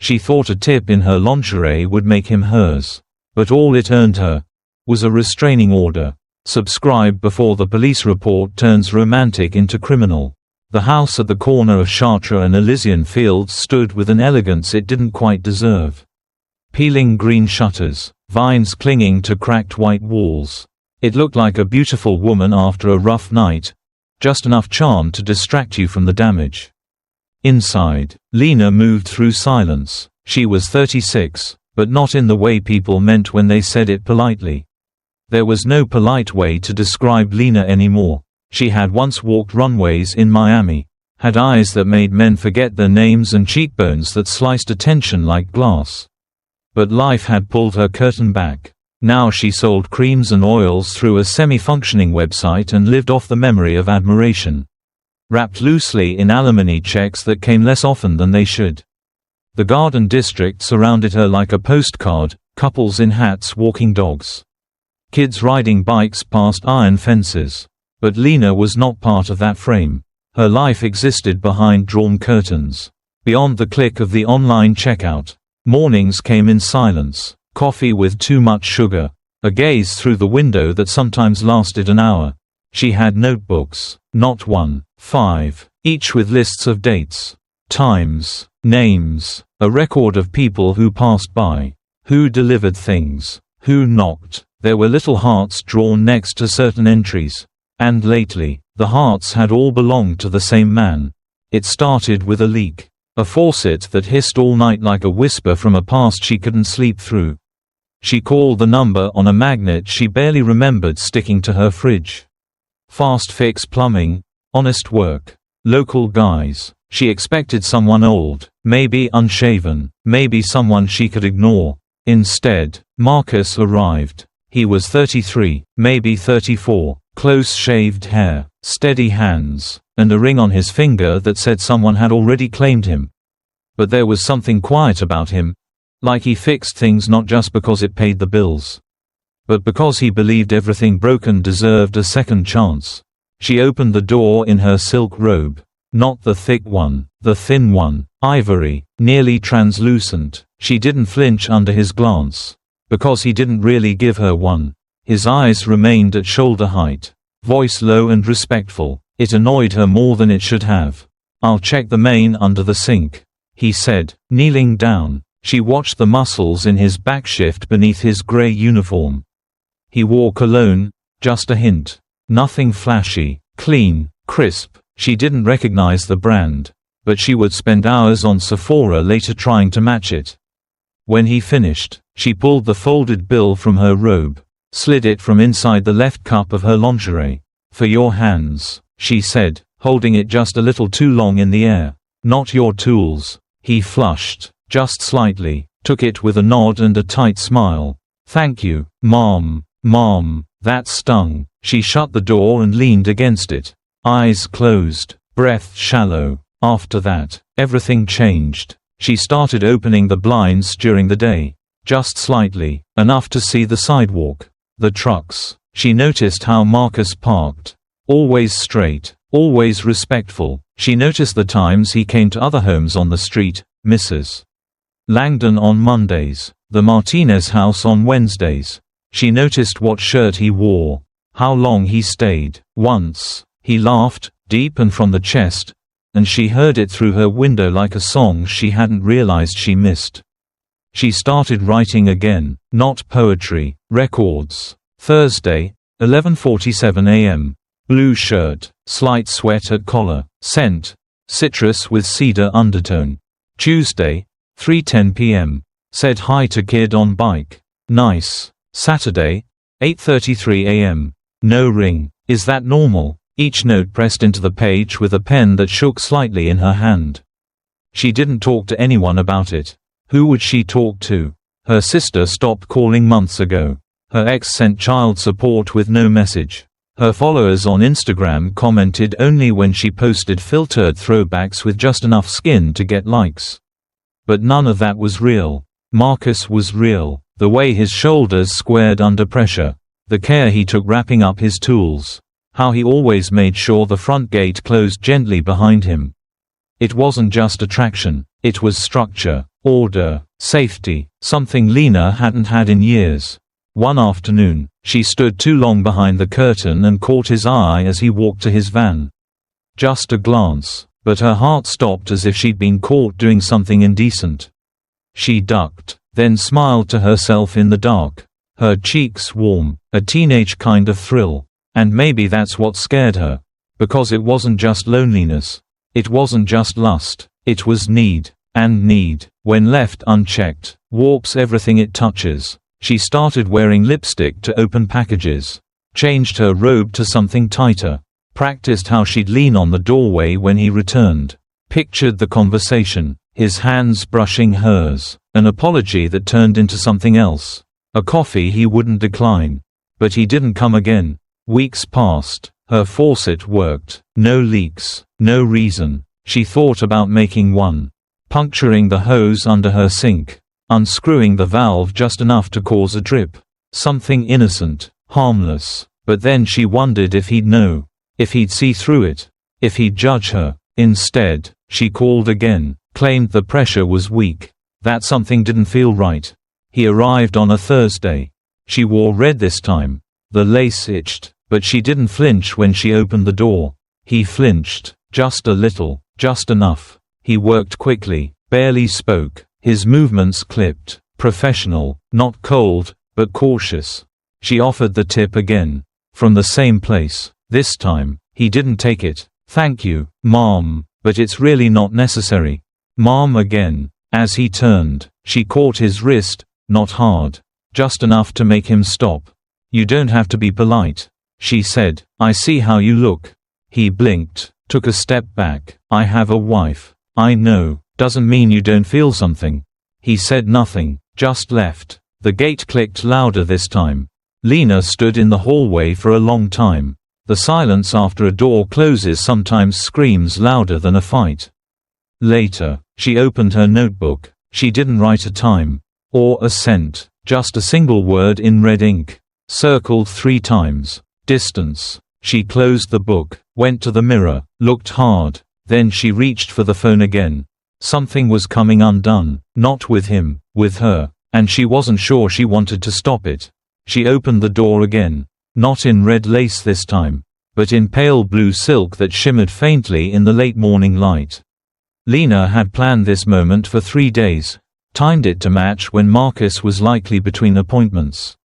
She thought a tip in her lingerie would make him hers. But all it earned her was a restraining order. Subscribe before the police report turns romantic into criminal. The house at the corner of Chartres and Elysian Fields stood with an elegance it didn't quite deserve. Peeling green shutters, vines clinging to cracked white walls. It looked like a beautiful woman after a rough night, just enough charm to distract you from the damage. Inside, Lena moved through silence. She was 36, but not in the way people meant when they said it politely. There was no polite way to describe Lena anymore. She had once walked runways in Miami, had eyes that made men forget their names and cheekbones that sliced attention like glass. But life had pulled her curtain back. Now she sold creams and oils through a semi-functioning website and lived off the memory of admiration, wrapped loosely in alimony checks that came less often than they should. The Garden District surrounded her like a postcard, couples in hats walking dogs, kids riding bikes past iron fences. But Lena was not part of that frame. Her life existed behind drawn curtains, beyond the click of the online checkout. Mornings came in silence, coffee with too much sugar, a gaze through the window that sometimes lasted an hour. She had notebooks, not one, 5, each with lists of dates, times, names, a record of people who passed by, who delivered things, who knocked. There were little hearts drawn next to certain entries. And lately, the hearts had all belonged to the same man. It started with a leak, a faucet that hissed all night like a whisper from a past she couldn't sleep through. She called the number on a magnet she barely remembered sticking to her fridge. Fast fix plumbing, honest work, local guys. She expected someone old, maybe unshaven, maybe someone she could ignore. Instead, Marcus arrived. He was 33, maybe 34. Close-shaved hair, steady hands, and a ring on his finger that said someone had already claimed him. But there was something quiet about him, like he fixed things not just because it paid the bills, but because he believed everything broken deserved a second chance. She opened the door in her silk robe. Not the thick one, the thin one, ivory, nearly translucent. She didn't flinch under his glance, because he didn't really give her one. His eyes remained at shoulder height, voice low and respectful. It annoyed her more than it should have. "I'll check the main under the sink," he said, kneeling down. She watched the muscles in his back shift beneath his gray uniform. He wore cologne, just a hint. Nothing flashy, clean, crisp. She didn't recognize the brand, but she would spend hours on Sephora later trying to match it. When he finished, she pulled the folded bill from her robe, slid it from inside the left cup of her lingerie. "For your hands," she said, holding it just a little too long in the air. "Not your tools." He flushed, just slightly, took it with a nod and a tight smile. "Thank you, Mom." "Mom." That stung. She shut the door and leaned against it. Eyes closed, breath shallow. After that, everything changed. She started opening the blinds during the day. Just slightly, enough to see the sidewalk. The trucks. She noticed how Marcus parked. Always straight, always respectful. She noticed the times he came to other homes on the street, Mrs. Langdon on Mondays, the Martinez house on Wednesdays. She noticed what shirt he wore, how long he stayed. Once, he laughed, deep and from the chest, and she heard it through her window like a song she hadn't realized she missed. She started writing again, not poetry, records. Thursday, 11:47 a.m. Blue shirt, slight sweat at collar, scent, citrus with cedar undertone. Tuesday, 3:10 p.m. Said hi to kid on bike. Nice. Saturday, 8:33 a.m. No ring. Is that normal? Each note pressed into the page with a pen that shook slightly in her hand. She didn't talk to anyone about it. Who would she talk to? Her sister stopped calling months ago. Her ex sent child support with no message. Her followers on Instagram commented only when she posted filtered throwbacks with just enough skin to get likes. But none of that was real. Marcus was real. The way his shoulders squared under pressure. The care he took wrapping up his tools. How he always made sure the front gate closed gently behind him. It wasn't just attraction, it was structure. order, safety, something Lena hadn't had in years. One afternoon, she stood too long behind the curtain and caught his eye as he walked to his van. Just a glance, but her heart stopped as if she'd been caught doing something indecent. She ducked, then smiled to herself in the dark. Her cheeks warm, a teenage kind of thrill. And maybe that's what scared her. Because it wasn't just loneliness. It wasn't just lust. It was need. And need, when left unchecked, warps everything it touches. She started wearing lipstick to open packages. Changed her robe to something tighter. Practiced how she'd lean on the doorway when he returned. Pictured the conversation, his hands brushing hers. An apology that turned into something else. A coffee he wouldn't decline. But he didn't come again. Weeks passed. Her faucet worked. No leaks. No reason. She thought about making one. Puncturing the hose under her sink. Unscrewing the valve just enough to cause a drip. Something innocent. Harmless. But then she wondered if he'd know. If he'd see through it. If he'd judge her. Instead, she called again. Claimed the pressure was weak. That something didn't feel right. He arrived on a Thursday. She wore red this time. The lace itched, but she didn't flinch when she opened the door. He flinched. Just a little. Just enough. He worked quickly. Barely spoke. His movements clipped. Professional. Not cold, but cautious. She offered the tip again. From the same place. This time, he didn't take it. Thank you, Mom, but it's really not necessary. Mom again. As he turned, she caught his wrist. Not hard. Just enough to make him stop. You don't have to be polite. She said, I see how you look. He blinked, took a step back. I have a wife. I know. Doesn't mean you don't feel something. He said nothing, just left. The gate clicked louder this time. Lena stood in the hallway for a long time. The silence after a door closes sometimes screams louder than a fight. Later, she opened her notebook. She didn't write a time. Or a cent, just a single word in red ink. Circled 3 times. Distance. She closed the book, went to the mirror, looked hard. Then she reached for the phone again. Something was coming undone, not with him, with her, and she wasn't sure she wanted to stop it. She opened the door again. Not in red lace this time, but in pale blue silk that shimmered faintly in the late morning light. Lena had planned this moment for 3 days. Timed it to match when Marcus was likely between appointments.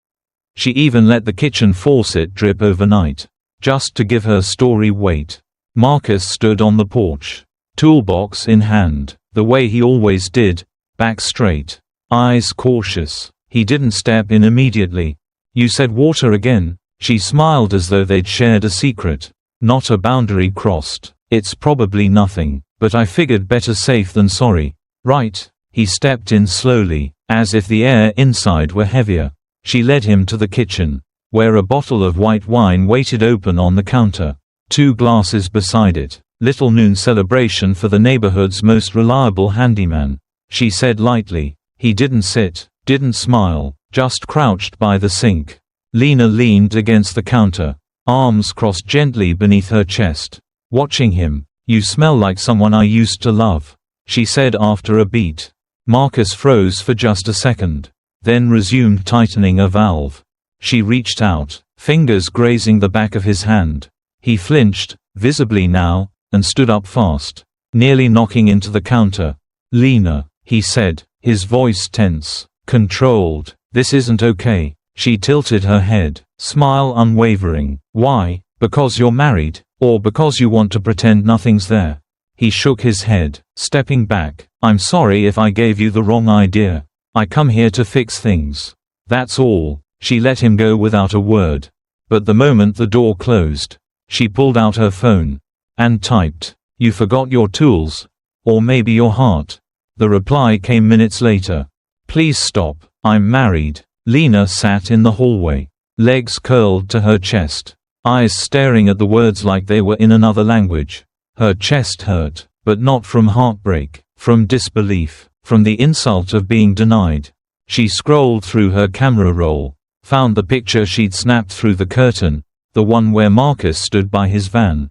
She even let the kitchen faucet drip overnight, just to give her story weight. Marcus stood on the porch, toolbox in hand, the way he always did, back straight, eyes cautious. He didn't step in immediately. You said water again? She smiled as though they'd shared a secret. Not a boundary crossed. It's probably nothing, but I figured better safe than sorry. Right. He stepped in slowly, as if the air inside were heavier. She led him to the kitchen, where a bottle of white wine waited open on the counter. 2 glasses beside it. Little noon celebration for the neighborhood's most reliable handyman. She said lightly. He didn't sit, didn't smile, just crouched by the sink. Lena leaned against the counter, arms crossed gently beneath her chest. Watching him. You smell like someone I used to love, she said after a beat. Marcus froze for just a second, then resumed tightening a valve. She reached out, fingers grazing the back of his hand. He flinched, visibly now, and stood up fast, nearly knocking into the counter. Lena, he said, his voice tense, controlled. This isn't okay. She tilted her head, smile unwavering. Why? Because you're married, or because you want to pretend nothing's there? He shook his head, stepping back. I'm sorry if I gave you the wrong idea. I come here to fix things. That's all. She let him go without a word. But the moment the door closed, she pulled out her phone and typed, "You forgot your tools. Or maybe your heart." The reply came minutes later. "Please stop. I'm married." Lena sat in the hallway, legs curled to her chest, eyes staring at the words like they were in another language. Her chest hurt, but not from heartbreak, from disbelief, from the insult of being denied. She scrolled through her camera roll, found the picture she'd snapped through the curtain, the one where Marcus stood by his van.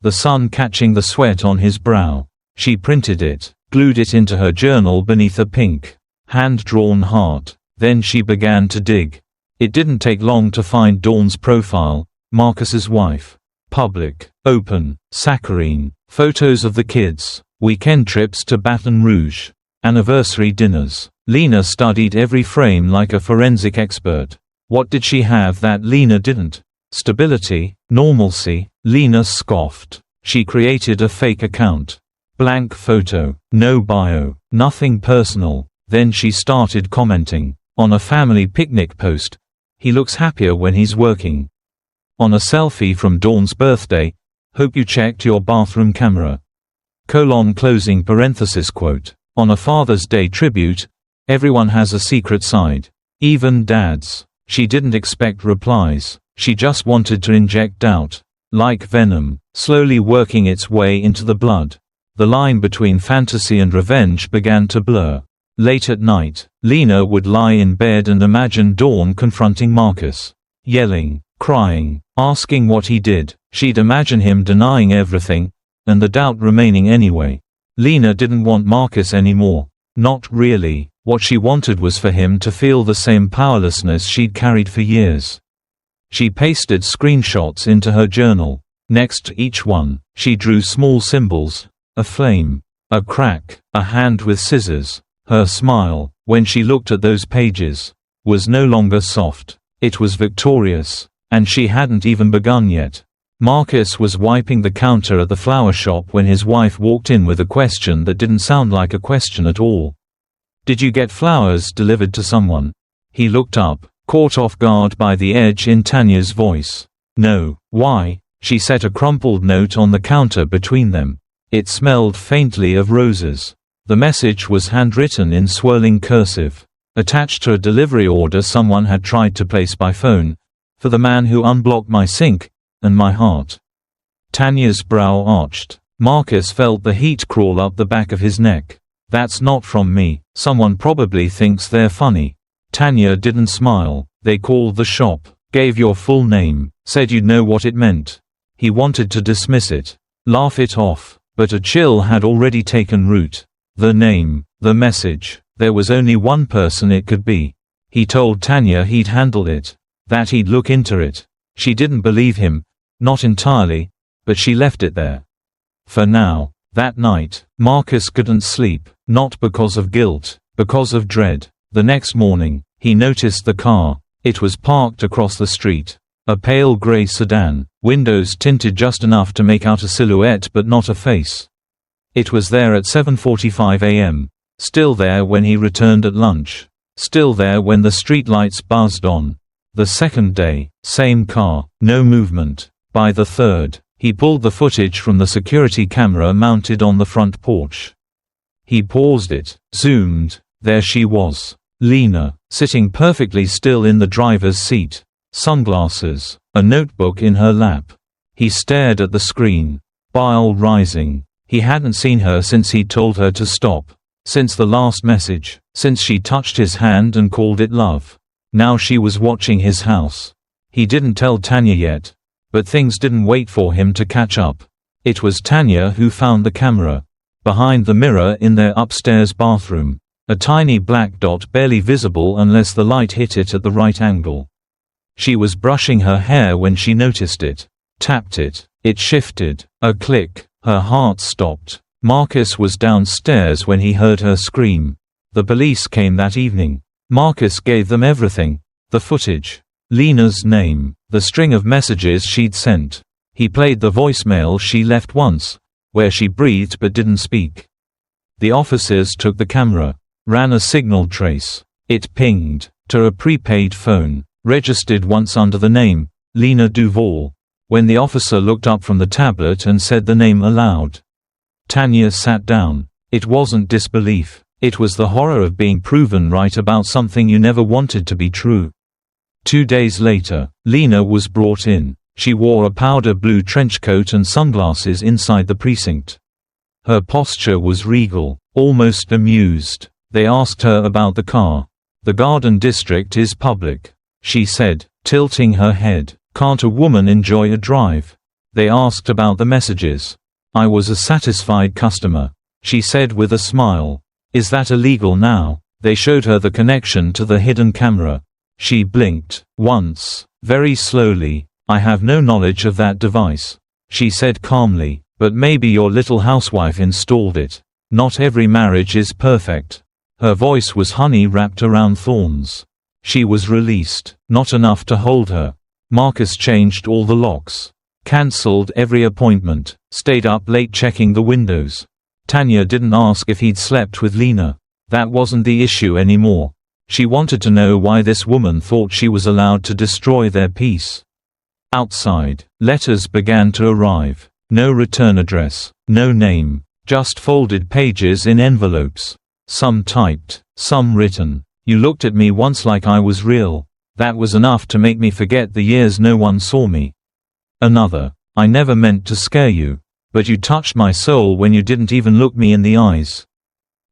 The sun catching the sweat on his brow. She printed it, glued it into her journal beneath a pink, hand-drawn heart. Then she began to dig. It didn't take long to find Dawn's profile, Marcus's wife. Public, open, saccharine, photos of the kids, weekend trips to Baton Rouge, anniversary dinners. Lena studied every frame like a forensic expert. What did she have that Lena didn't? Stability, normalcy. Lena scoffed. She created a fake account. Blank photo, no bio, nothing personal. Then she started commenting. On a family picnic post, he looks happier when he's working. On a selfie from Dawn's birthday, hope you checked your bathroom camera. Closing parenthesis quote. On a Father's Day tribute, everyone has a secret side. Even dads. She didn't expect replies. She just wanted to inject doubt. Like venom, slowly working its way into the blood. The line between fantasy and revenge began to blur. Late at night, Lena would lie in bed and imagine Dawn confronting Marcus. Yelling, crying, asking what he did. She'd imagine him denying everything, and the doubt remaining anyway. Lena didn't want Marcus anymore. Not really. What she wanted was for him to feel the same powerlessness she'd carried for years. She pasted screenshots into her journal. Next to each one, she drew small symbols: a flame, a crack, a hand with scissors. Her smile, when she looked at those pages, was no longer soft. It was victorious. And she hadn't even begun yet. Marcus was wiping the counter at the flower shop when his wife walked in with a question that didn't sound like a question at all. "Did you get flowers delivered to someone?" He looked up, caught off guard by the edge in Tanya's voice. "No, why?" She set a crumpled note on the counter between them. It smelled faintly of roses. The message was handwritten in swirling cursive, attached to a delivery order someone had tried to place by phone, "For the man who unblocked my sink, and my heart." Tanya's brow arched. Marcus felt the heat crawl up the back of his neck. "That's not from me. Someone probably thinks they're funny." Tanya didn't smile. "They called the shop, gave your full name, said you'd know what it meant." He wanted to dismiss it, laugh it off, but a chill had already taken root. The name, the message, there was only one person it could be. He told Tanya he'd handle it, that he'd look into it. She didn't believe him, not entirely, but she left it there. For now. That night, Marcus couldn't sleep, not because of guilt, because of dread. The next morning, he noticed the car. It was parked across the street. A pale gray sedan, windows tinted just enough to make out a silhouette but not a face. It was there at 7:45 a.m. Still there when he returned at lunch. Still there when the streetlights buzzed on. The second day, same car, no movement. By the third, he pulled the footage from the security camera mounted on the front porch. He paused it, zoomed. There she was. Lena, sitting perfectly still in the driver's seat. Sunglasses, a notebook in her lap. He stared at the screen. Bile rising. He hadn't seen her since he told her to stop. Since the last message. Since she touched his hand and called it love. Now she was watching his house. He didn't tell Tanya yet. But things didn't wait for him to catch up. It was Tanya who found the camera. Behind the mirror in their upstairs bathroom. A tiny black dot barely visible unless the light hit it at the right angle. She was brushing her hair when she noticed it. Tapped it. It shifted. A click. Her heart stopped. Marcus was downstairs when he heard her scream. The police came that evening. Marcus gave them everything. The footage. Lena's name. The string of messages she'd sent. He played the voicemail she left once, where she breathed but didn't speak. The officers took the camera. Ran a signal trace. It pinged to a prepaid phone, registered once under the name, Lena Duval. When the officer looked up from the tablet and said the name aloud, Tanya sat down. It wasn't disbelief. It was the horror of being proven right about something you never wanted to be true. 2 days later, Lena was brought in. She wore a powder blue trench coat and sunglasses inside the precinct. Her posture was regal, almost amused. They asked her about the car. "The Garden District is public," she said, tilting her head. "Can't a woman enjoy a drive?" They asked about the messages. "I was a satisfied customer. she said with a smile. Is that illegal now? They showed her the connection to the hidden camera. She blinked once, very slowly. I have no knowledge of that device, she said calmly, but maybe your little housewife installed it. Not every marriage is perfect. Her voice was honey wrapped around thorns. She was released, not enough to hold her. Marcus changed all the locks, cancelled every appointment, stayed up late checking the windows. Tanya didn't ask if he'd slept with Lena. That wasn't the issue anymore. She wanted to know why this woman thought she was allowed to destroy their peace. Outside, letters began to arrive. No return address, no name, just folded pages in envelopes. Some typed, some written. You looked at me once like I was real. That was enough to make me forget the years no one saw me. Another. I never meant to scare you, but you touched my soul when you didn't even look me in the eyes.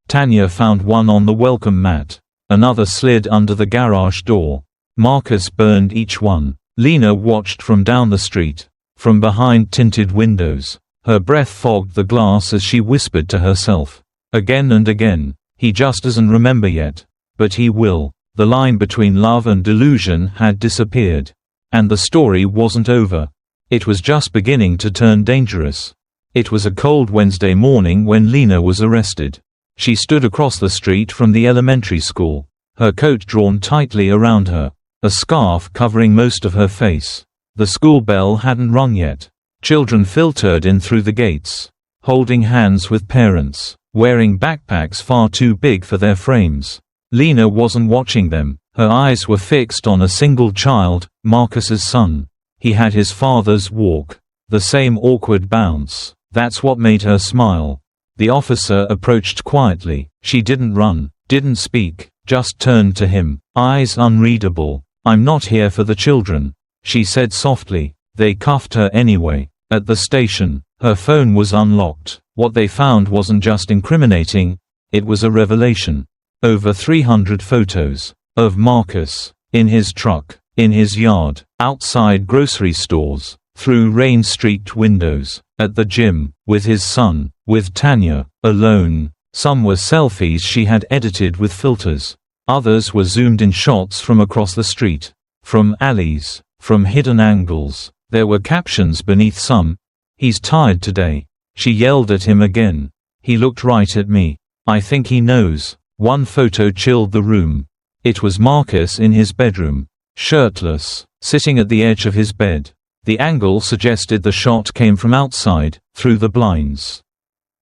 Tanya found one on the welcome mat. Another slid under the garage door. Marcus burned each one. Lena watched from down the street, from behind tinted windows. Her breath fogged the glass as she whispered to herself. Again and again, he just doesn't remember yet. But he will. The line between love and delusion had disappeared. And the story wasn't over. It was just beginning to turn dangerous. It was a cold Wednesday morning when Lena was arrested. She stood across the street from the elementary school, her coat drawn tightly around her, a scarf covering most of her face. The school bell hadn't rung yet. Children filtered in through the gates, holding hands with parents, wearing backpacks far too big for their frames. Lena wasn't watching them. Her eyes were fixed on a single child, Marcus's son. He had his father's walk, the same awkward bounce. That's what made her smile. The officer approached quietly. She didn't run, didn't speak, just turned to him, eyes unreadable. I'm not here for the children, she said softly. They cuffed her anyway. At the station, her phone was unlocked. What they found wasn't just incriminating, it was a revelation. Over 300 photos of Marcus, in his truck, in his yard, outside grocery stores, through rain-streaked windows, at the gym, with his son, with Tanya, alone. Some were selfies she had edited with filters. Others were zoomed-in shots from across the street, from alleys, from hidden angles. There were captions beneath some. He's tired today. She yelled at him again. He looked right at me. I think he knows. One photo chilled the room. It was Marcus in his bedroom, shirtless, sitting at the edge of his bed. The angle suggested the shot came from outside, through the blinds.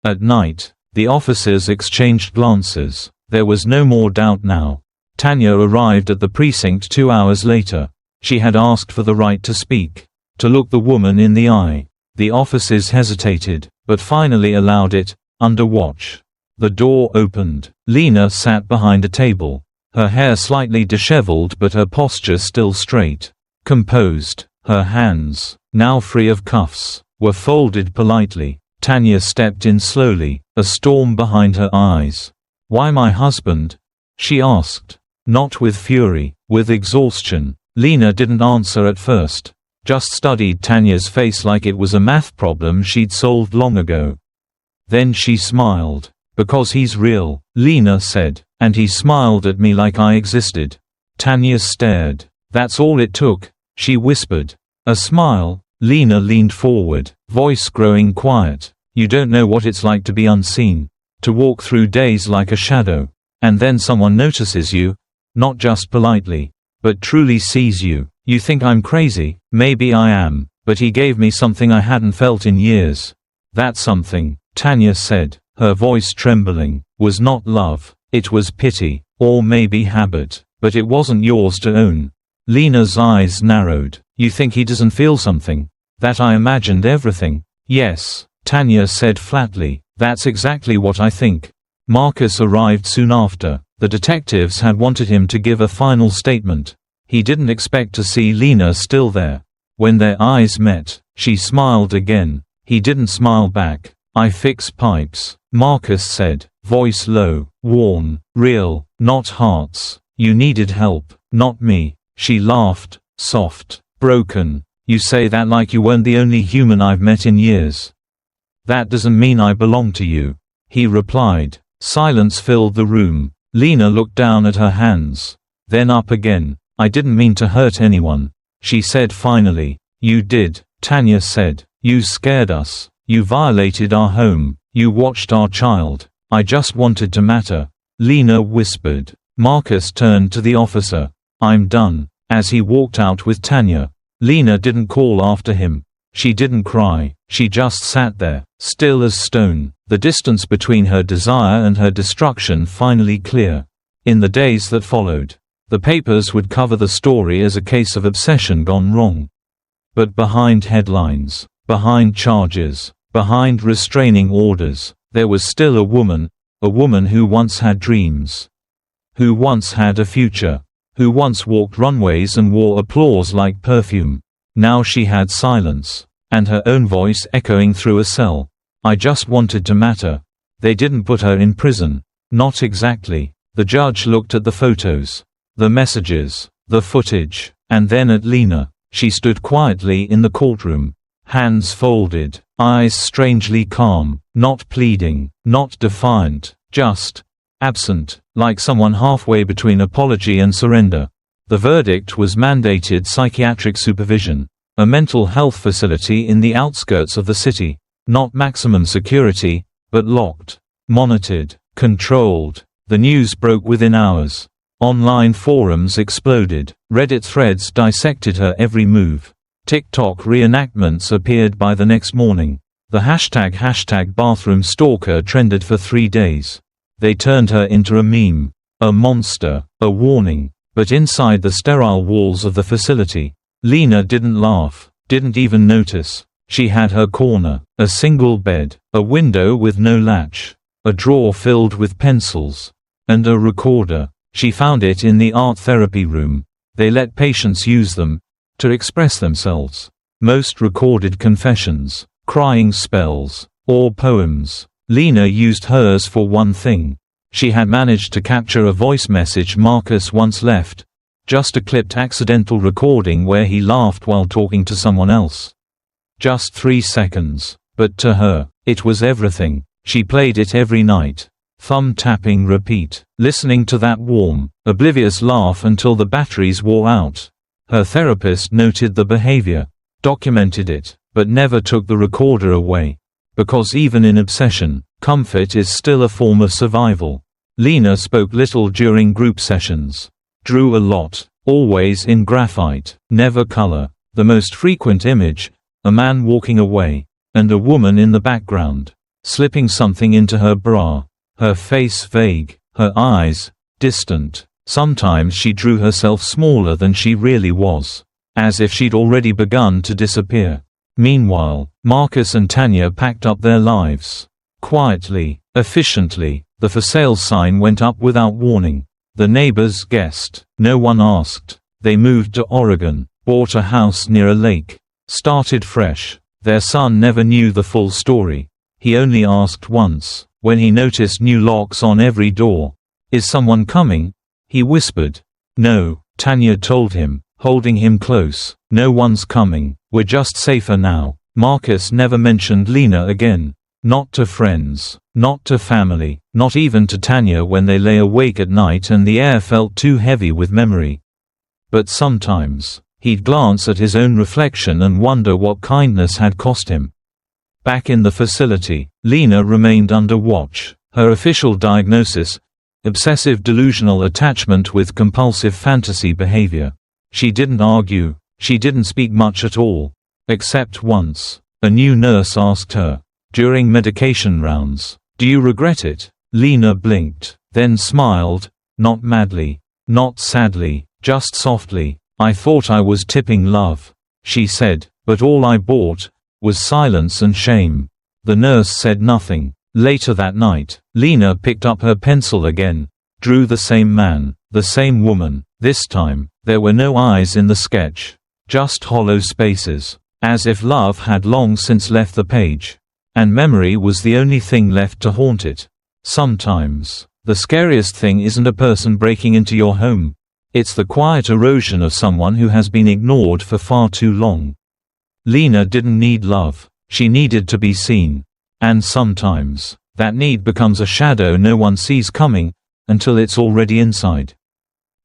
At night, the officers exchanged glances. There was no more doubt now. Tanya arrived at the precinct 2 hours later. She had asked for the right to speak, to look the woman in the eye. The officers hesitated, but finally allowed it, under watch. The door opened. Lena sat behind a table, her hair slightly disheveled but her posture still straight, composed. Her hands, now free of cuffs, were folded politely. Tanya stepped in slowly, a storm behind her eyes. "Why my husband?" she asked. Not with fury, with exhaustion. Lena didn't answer at first, just studied Tanya's face like it was a math problem she'd solved long ago. Then she smiled. "Because he's real," Lena said, "and he smiled at me like I existed." Tanya stared. "That's all it took," she whispered. "A smile." Lena leaned forward, voice growing quiet. "You don't know what it's like to be unseen, to walk through days like a shadow. And then someone notices you, not just politely, but truly sees you. You think I'm crazy, maybe I am, but he gave me something I hadn't felt in years. That something," Tanya said, her voice trembling, "was not love, it was pity, or maybe habit, but it wasn't yours to own." Lena's eyes narrowed. "You think he doesn't feel something? That I imagined everything?" "Yes," Tanya said flatly, "that's exactly what I think." Marcus arrived soon after. The detectives had wanted him to give a final statement. He didn't expect to see Lena still there. When their eyes met, she smiled again. He didn't smile back. "I fix pipes," Marcus said, voice low, worn, real, not hearts. "You needed help, not me." She laughed, soft, broken. "You say that like you weren't the only human I've met in years. That doesn't mean I belong to you." he replied. Silence filled the room. Lena looked down at her hands. Then up again. I didn't mean to hurt anyone, she said finally. You did, Tanya said. You scared us. You violated our home. You watched our child. I just wanted to matter, Lena whispered. Marcus turned to the officer. I'm done. As he walked out with Tanya, Lena didn't call after him. She didn't cry. She just sat there, still as stone, the distance between her desire and her destruction finally clear. In the days that followed, the papers would cover the story as a case of obsession gone wrong. But behind headlines, behind charges, behind restraining orders, there was still a woman who once had dreams, who once had a future, who once walked runways and wore applause like perfume. Now she had silence, and her own voice echoing through a cell. I just wanted to matter. They didn't put her in prison. Not exactly. The judge looked at the photos, the messages, the footage, and then at Lena. She stood quietly in the courtroom, hands folded, eyes strangely calm, not pleading, not defiant, just absent, like someone halfway between apology and surrender. The verdict was mandated psychiatric supervision, a mental health facility in the outskirts of the city, not maximum security, but locked, monitored, controlled. The news broke within hours. Online forums exploded, Reddit threads dissected her every move. TikTok reenactments appeared by the next morning. The hashtag bathroom stalker trended for 3 days. They turned her into a meme, a monster, a warning. But inside the sterile walls of the facility, Lena didn't laugh, didn't even notice. She had her corner, a single bed, a window with no latch, a drawer filled with pencils, and a recorder. She found it in the art therapy room. They let patients use them to express themselves. Most recorded confessions, crying spells, or poems. Lena used hers for one thing. She had managed to capture a voice message Marcus once left, just a clipped accidental recording where he laughed while talking to someone else. Just 3 seconds, but to her, it was everything. She played it every night. Thumb tapping repeat, listening to that warm, oblivious laugh until the batteries wore out. Her therapist noted the behavior, documented it, but never took the recorder away. Because even in obsession, comfort is still a form of survival. Lena spoke little during group sessions. Drew a lot, always in graphite, never color. The most frequent image, a man walking away, and a woman in the background, slipping something into her bra. Her face vague, her eyes distant. Sometimes she drew herself smaller than she really was, as if she'd already begun to disappear. Meanwhile, Marcus and Tanya packed up their lives. Quietly, efficiently, the for sale sign went up without warning. The neighbors guessed. No one asked. They moved to Oregon, bought a house near a lake, started fresh. Their son never knew the full story. He only asked once, when he noticed new locks on every door. Is someone coming? He whispered. No, Tanya told him, holding him close. No one's coming. We're just safer now. Marcus never mentioned Lena again. Not to friends, not to family, not even to Tanya when they lay awake at night and the air felt too heavy with memory. But sometimes, he'd glance at his own reflection and wonder what kindness had cost him. Back in the facility, Lena remained under watch. Her official diagnosis: obsessive delusional attachment with compulsive fantasy behavior. She didn't argue, she didn't speak much at all. Except once, a new nurse asked her, during medication rounds, "Do you regret it?" Lena blinked, then smiled, not madly, not sadly, just softly. "I thought I was tipping love," she said, "but all I bought was silence and shame." The nurse said nothing. Later that night, Lena picked up her pencil again, drew the same man, the same woman. This time, there were no eyes in the sketch, just hollow spaces, as if love had long since left the page, and memory was the only thing left to haunt it. Sometimes, the scariest thing isn't a person breaking into your home. It's the quiet erosion of someone who has been ignored for far too long. Lena didn't need love. She needed to be seen. And sometimes, That need becomes a shadow no one sees coming, until it's already inside.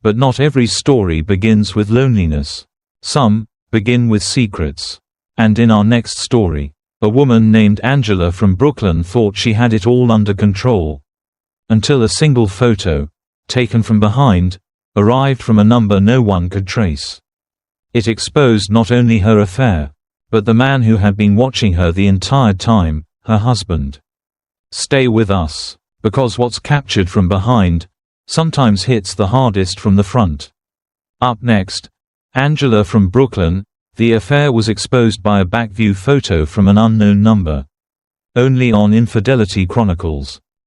But not every story begins with loneliness. Some begin with secrets. And in our next story, a woman named Angela from Brooklyn thought she had it all under control. Until a single photo, taken from behind, arrived from a number no one could trace. It exposed not only her affair, but the man who had been watching her the entire time, her husband. Stay with us, because what's captured from behind sometimes hits the hardest from the front. Up next, Angela from Brooklyn. The affair was exposed by a backview photo from an unknown number. Only on Infidelity Chronicles.